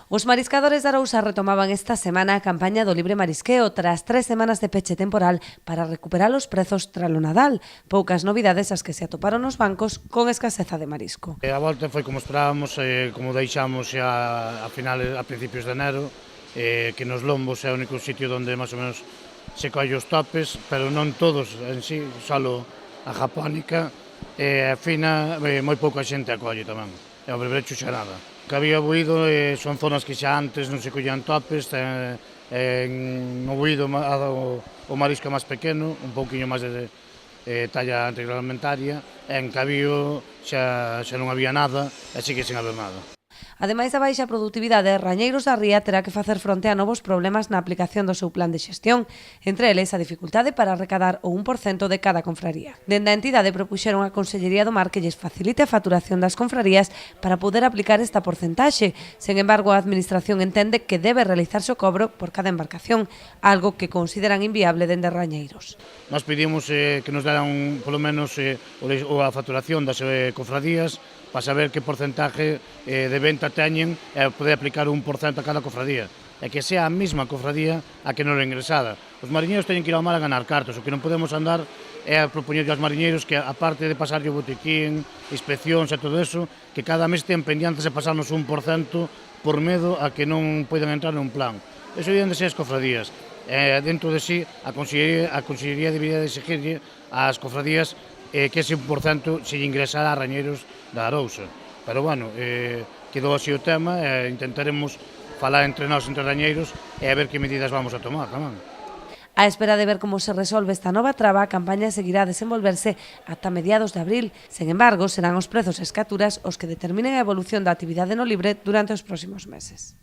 Os mariscadores de Arousa retomaban esta semana a campaña do libre marisqueo tras 3 semanas de peche temporal para recuperar os prezos tralo Nadal. Poucas novidades as que se atoparon nos bancos con escaseza de marisco. A volta foi como esperábamos, como deixamos xa a principios de enero, que nos lombos é o único sitio onde máis ou menos se colle os topes, pero non todos en sí, solo a japónica e a fina, moi pouca xente a colle tamén, e o berberecho xa nada. Que había buído son zonas que xa antes non se collían topes, no buído o marisco máis pequeno, un pouquiño máis de talla antirreglamentaria, e en Cabío xa non había nada e sigue sen haber nada. Ademais da baixa produtividade, Rañeiros da Ría terá que facer fronte a novos problemas na aplicación do seu plan de xestión, entre eles a dificultade para recadar o 1% de cada confraría. Dende a entidade propuxeron á Consellería do Mar que lles facilite a facturación das confrarías para poder aplicar esta porcentaxe. Sen embargo, a Administración entende que debe realizarse o cobro por cada embarcación, algo que consideran inviable dende Rañeiros. Nós pedimos que nos deran polo menos a facturación das cofradías para saber que porcentaje de venta teñen e poder aplicar 1% a cada cofradía e que sea a mesma cofradía a que non é ingresada. Os mariñeiros teñen que ir ao mar a ganar cartos, o que non podemos andar é a propoñer aos mariñeiros que, aparte de pasarlle o botiquín, inspeccións e todo eso, que cada mes ten pendientes de pasarnos 1% por medo a que non poidan entrar nun plan. Eso deben de ser as cofradías. Dentro de sí, a Consellería debería de exigirlle ás cofradías que ese 1% se ingresara a Rañeiros da Arousa. Pero, bueno, quedou así o tema e intentaremos falar entre nós, entre Rañeiros, e a ver que medidas vamos a tomar tamén. A espera de ver como se resolve esta nova traba, a campaña seguirá a desenvolverse ata mediados de abril. Sen embargo, serán os prezos e escaturas os que determinen a evolución da actividade no libre durante os próximos meses.